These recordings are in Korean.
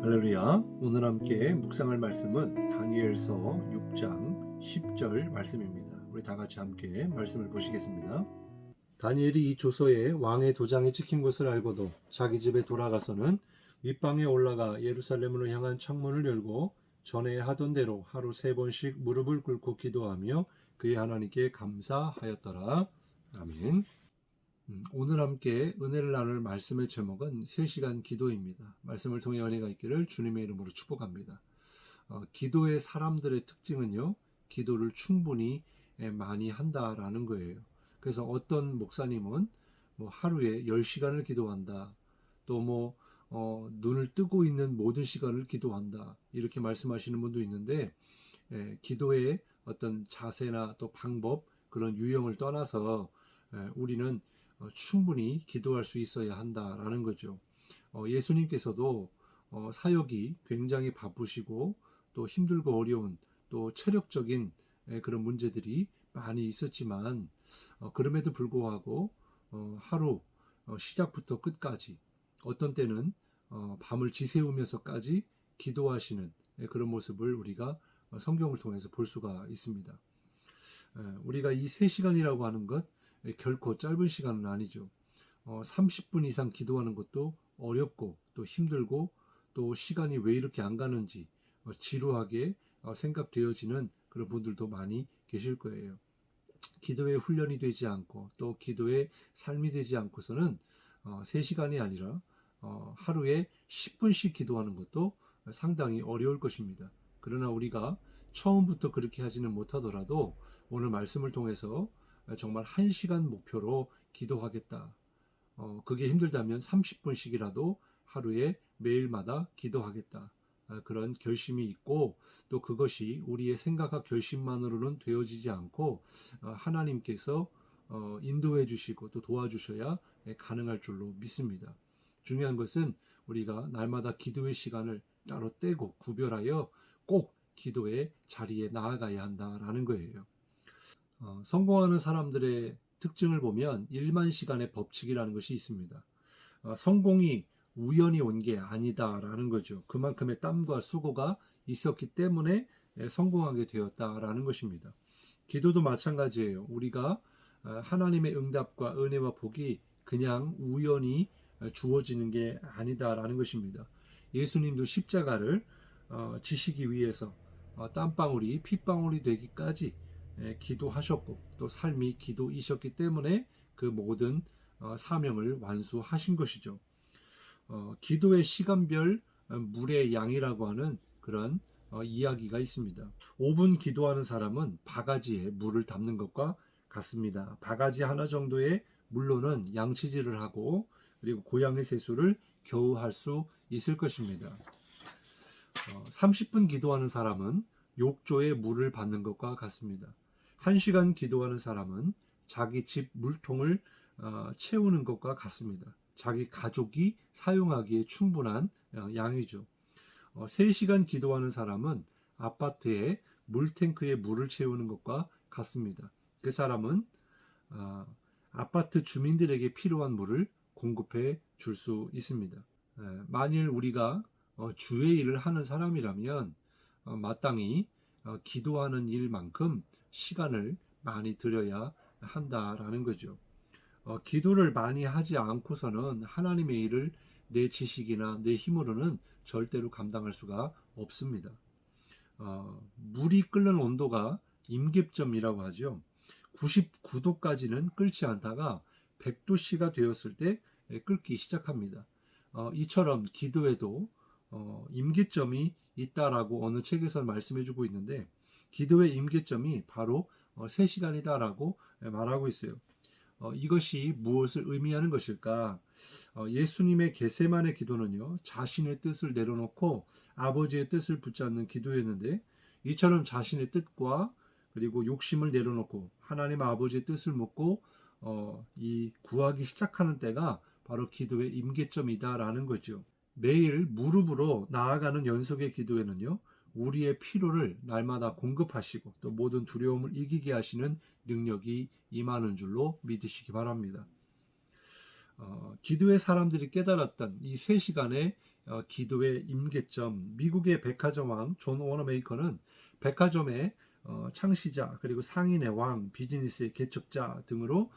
할렐루야. 오늘 함께 묵상할 말씀은 다니엘서 6장 10절 말씀입니다. 우리 다 같이 함께 말씀을 보시겠습니다. 다니엘이 이 조서에 왕의 도장이 찍힌 것을 알고도 자기 집에 돌아가서는 윗방에 올라가 예루살렘으로 향한 창문을 열고 전에 하던 대로 하루 3번씩 무릎을 꿇고 기도하며 그의 하나님께 감사하였더라. 아멘. 오늘 함께 은혜를 나눌 말씀의 제목은 3시간 기도입니다. 말씀을 통해 은혜가 있기를 주님의 이름으로 축복합니다. 기도의 사람들의 특징은요, 기도를 충분히 많이 한다라는 거예요. 그래서 어떤 목사님은 하루에 10시간을 기도한다. 또 눈을 뜨고 있는 모든 시간을 기도한다. 이렇게 말씀하시는 분도 있는데, 기도의 어떤 자세나 또 방법, 그런 유형을 떠나서 우리는 충분히 기도할 수 있어야 한다라는 거죠. 예수님께서도 사역이 굉장히 바쁘시고 또 힘들고 어려운 또 체력적인 그런 문제들이 많이 있었지만 그럼에도 불구하고 하루 시작부터 끝까지 어떤 때는 밤을 지새우면서까지 기도하시는 그런 모습을 우리가 성경을 통해서 볼 수가 있습니다. 우리가 이 3시간이라고 하는 것 결코 짧은 시간은 아니죠. 30분 이상 기도하는 것도 어렵고 또 힘들고 또 시간이 왜 이렇게 안 가는지 지루하게 생각되어지는 그런 분들도 많이 계실 거예요. 기도의 훈련이 되지 않고 또 기도의 삶이 되지 않고서는 3시간이 아니라 하루에 10분씩 기도하는 것도 상당히 어려울 것입니다. 그러나 우리가 처음부터 그렇게 하지는 못하더라도 오늘 말씀을 통해서 정말 1시간 목표로 기도하겠다. 그게 힘들다면 30분씩이라도 하루에 매일마다 기도하겠다. 그런 결심이 있고 또 그것이 우리의 생각과 결심만으로는 되어지지 않고 하나님께서 인도해 주시고 또 도와주셔야 가능할 줄로 믿습니다. 중요한 것은 우리가 날마다 기도의 시간을 따로 떼고 구별하여 꼭 기도의 자리에 나아가야 한다라는 거예요. 성공하는 사람들의 특징을 보면 1만 시간의 법칙이라는 것이 있습니다. 성공이 우연히 온 게 아니다라는 거죠. 그만큼의 땀과 수고가 있었기 때문에 성공하게 되었다라는 것입니다. 기도도 마찬가지예요. 우리가 하나님의 응답과 은혜와 복이 그냥 우연히 주어지는 게 아니다라는 것입니다. 예수님도 십자가를 지시기 위해서 땀방울이 핏방울이 되기까지 기도하셨고 또 삶이 기도이셨기 때문에 그 모든 사명을 완수하신 것이죠. 기도의 시간별 물의 양이라고 하는 그런 이야기가 있습니다. 5분 기도하는 사람은 바가지에 물을 담는 것과 같습니다. 바가지 하나 정도의 물로는 양치질을 하고 그리고 고양이 세수를 겨우 할 수 있을 것입니다. 30분 기도하는 사람은 욕조에 물을 받는 것과 같습니다. 1시간 기도하는 사람은 자기 집 물통을 채우는 것과 같습니다. 자기 가족이 사용하기에 충분한 양이죠. 3시간 기도하는 사람은 아파트에 물탱크에 물을 채우는 것과 같습니다. 그 사람은 아파트 주민들에게 필요한 물을 공급해 줄 수 있습니다. 만일 우리가 주의 일을 하는 사람이라면 마땅히 기도하는 일만큼 시간을 많이 들여야 한다라는 거죠. 기도를 많이 하지 않고서는 하나님의 일을 내 지식이나 내 힘으로는 절대로 감당할 수가 없습니다. 물이 끓는 온도가 임계점이라고 하죠. 99도까지는 끓지 않다가 100도씨가 되었을 때 끓기 시작합니다. 이처럼 기도에도 임계점이 있다라고 어느 책에서 말씀해주고 있는데 기도의 임계점이 바로 3시간이다라고 말하고 있어요. 이것이 무엇을 의미하는 것일까? 예수님의 겟세마네 기도는요, 자신의 뜻을 내려놓고 아버지의 뜻을 붙잡는 기도였는데 이처럼 자신의 뜻과 그리고 욕심을 내려놓고 하나님 아버지의 뜻을 묻고 이 구하기 시작하는 때가 바로 기도의 임계점이다라는 거죠. 매일 무릎으로 나아가는 연속의 기도에는요, 우리의 필요를 날마다 공급하시고 또 모든 두려움을 이기게 하시는 능력이 임하는 줄로 믿으시기 바랍니다. 기도의 사람들이 깨달았던 이 3시간의 기도의 임계점. 미국의 백화점 왕 존 워너메이커는 백화점의 창시자, 그리고 상인의 왕, 비즈니스의 개척자 등으로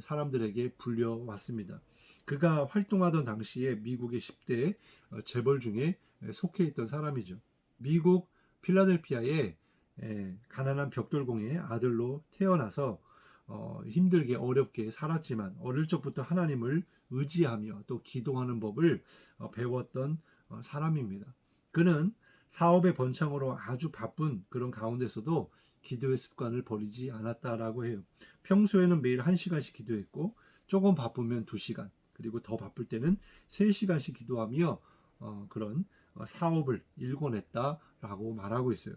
사람들에게 불려왔습니다. 그가 활동하던 당시에 미국의 10대 재벌 중에 속해 있던 사람이죠. 미국 필라델피아의 가난한 벽돌공의 아들로 태어나서 힘들게 어렵게 살았지만 어릴 적부터 하나님을 의지하며 또 기도하는 법을 배웠던 사람입니다. 그는 사업의 번창으로 아주 바쁜 그런 가운데서도 기도의 습관을 버리지 않았다라고 해요. 평소에는 매일 1시간씩 기도했고 조금 바쁘면 2시간, 그리고 더 바쁠 때는 3시간씩 기도하며 그런 사업을 일궈냈다라고 말하고 있어요.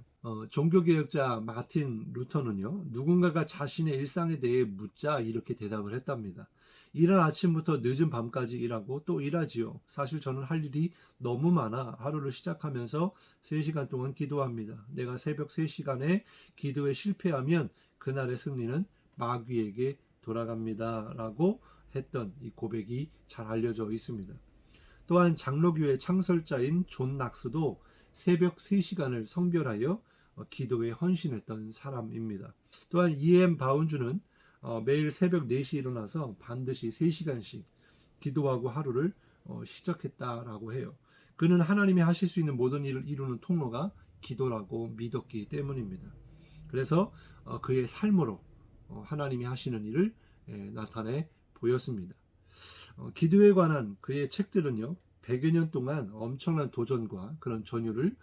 종교개혁자 마틴 루터는요, 누군가가 자신의 일상에 대해 묻자 이렇게 대답을 했답니다. 이른 아침부터 늦은 밤까지 일하고 또 일하지요. 사실 저는 할 일이 너무 많아 하루를 시작하면서 3시간 동안 기도합니다. 내가 새벽 3시간에 기도에 실패하면 그날의 승리는 마귀에게 돌아갑니다. 라고 했던 이 고백이 잘 알려져 있습니다. 또한 장로교회 창설자인 존 낙스도 새벽 3시간을 성별하여 기도에 헌신했던 사람입니다. 또한 E.M. 바운주는 매일 새벽 4시에 일어나서 반드시 3시간씩 기도하고 하루를 시작했다라고 해요. 그는 하나님이 하실 수 있는 모든 일을 이루는 통로가 기도라고 믿었기 때문입니다. 그래서 그의 삶으로 하나님이 하시는 일을 나타내 보였습니다. 기도에 관한 그의 책들은요, 100여 년 동안 엄청난 도전과 그런 전율을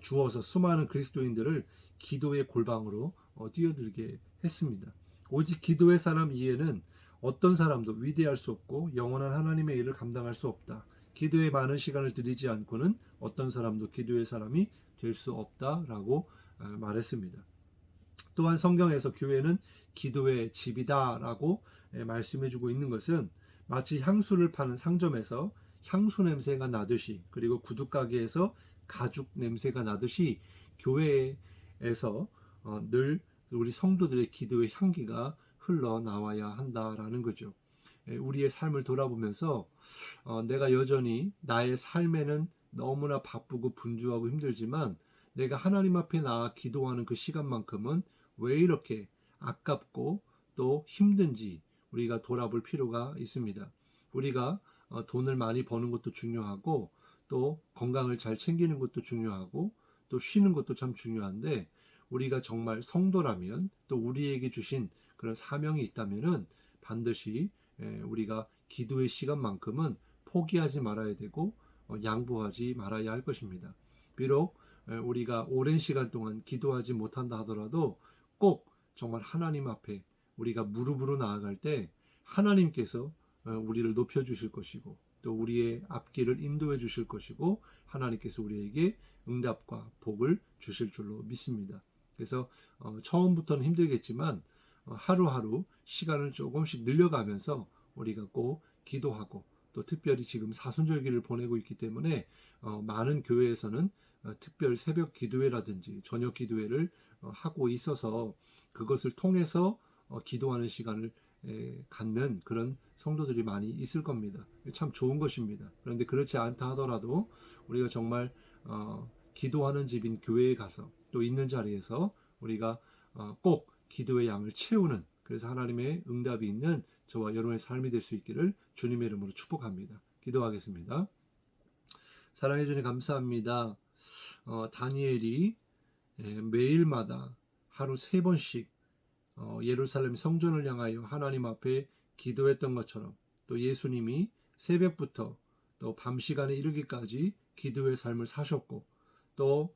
주어서 수많은 그리스도인들을 기도의 골방으로 뛰어들게 했습니다. 오직 기도의 사람 이에는 어떤 사람도 위대할 수 없고 영원한 하나님의 일을 감당할 수 없다. 기도에 많은 시간을 들이지 않고는 어떤 사람도 기도의 사람이 될 수 없다라고 말했습니다. 또한 성경에서 교회는 기도의 집이다라고 말씀해주고 있는 것은 마치 향수를 파는 상점에서 향수 냄새가 나듯이, 그리고 구두가게에서 가죽 냄새가 나듯이 교회에서 늘 우리 성도들의 기도의 향기가 흘러나와야 한다라는 거죠. 우리의 삶을 돌아보면서 내가 여전히 나의 삶에는 너무나 바쁘고 분주하고 힘들지만 내가 하나님 앞에 나아 기도하는 그 시간만큼은 왜 이렇게 아깝고 또 힘든지 우리가 돌아볼 필요가 있습니다. 우리가 돈을 많이 버는 것도 중요하고 또 건강을 잘 챙기는 것도 중요하고 또 쉬는 것도 참 중요한데, 우리가 정말 성도라면 또 우리에게 주신 그런 사명이 있다면은 반드시 우리가 기도의 시간만큼은 포기하지 말아야 되고 양보하지 말아야 할 것입니다. 비록 우리가 오랜 시간 동안 기도하지 못한다 하더라도 꼭 정말 하나님 앞에 우리가 무릎으로 나아갈 때 하나님께서 우리를 높여주실 것이고 또 우리의 앞길을 인도해 주실 것이고 하나님께서 우리에게 응답과 복을 주실 줄로 믿습니다. 그래서 처음부터는 힘들겠지만 하루하루 시간을 조금씩 늘려가면서 우리가 꼭 기도하고 또 특별히 지금 사순절기를 보내고 있기 때문에 많은 교회에서는 특별 새벽 기도회라든지 저녁 기도회를 하고 있어서 그것을 통해서 기도하는 시간을 갖는 그런 성도들이 많이 있을 겁니다. 참 좋은 것입니다. 그런데 그렇지 않다 하더라도 우리가 정말 기도하는 집인 교회에 가서 또 있는 자리에서 우리가 꼭 기도의 양을 채우는, 그래서 하나님의 응답이 있는 저와 여러분의 삶이 될 수 있기를 주님의 이름으로 축복합니다. 기도하겠습니다. 사랑해 주님 감사합니다. 다니엘이 매일마다 하루 3번씩 예루살렘 성전을 향하여 하나님 앞에 기도했던 것처럼 또 예수님이 새벽부터 또 밤 시간에 이르기까지 기도의 삶을 사셨고 또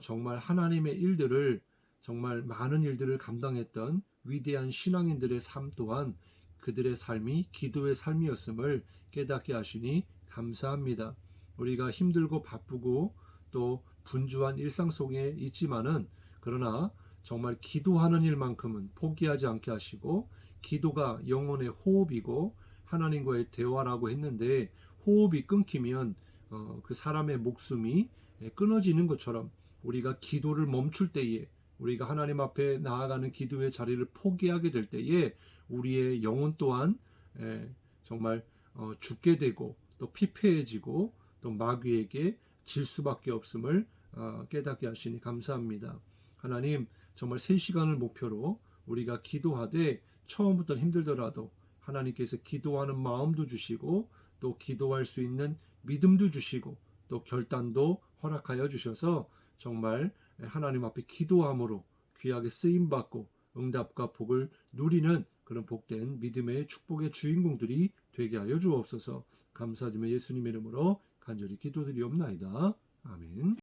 정말 하나님의 일들을, 정말 많은 일들을 감당했던 위대한 신앙인들의 삶 또한 그들의 삶이 기도의 삶이었음을 깨닫게 하시니 감사합니다. 우리가 힘들고 바쁘고 또 분주한 일상 속에 있지만은 그러나 정말 기도하는 일만큼은 포기하지 않게 하시고, 기도가 영혼의 호흡이고 하나님과의 대화라고 했는데 호흡이 끊기면 그 사람의 목숨이 끊어지는 것처럼 우리가 기도를 멈출 때에, 우리가 하나님 앞에 나아가는 기도의 자리를 포기하게 될 때에 우리의 영혼 또한 정말 죽게 되고 또 피폐해지고 또 마귀에게 질 수밖에 없음을 깨닫게 하시니 감사합니다. 하나님, 정말 3시간을 목표로 우리가 기도하되 처음부터 힘들더라도 하나님께서 기도하는 마음도 주시고 또 기도할 수 있는 믿음도 주시고 또 결단도 허락하여 주셔서 정말 하나님 앞에 기도함으로 귀하게 쓰임받고 응답과 복을 누리는 그런 복된 믿음의 축복의 주인공들이 되게 하여 주옵소서. 감사드리며 예수님의 이름으로 간절히 기도드리옵나이다. 아멘.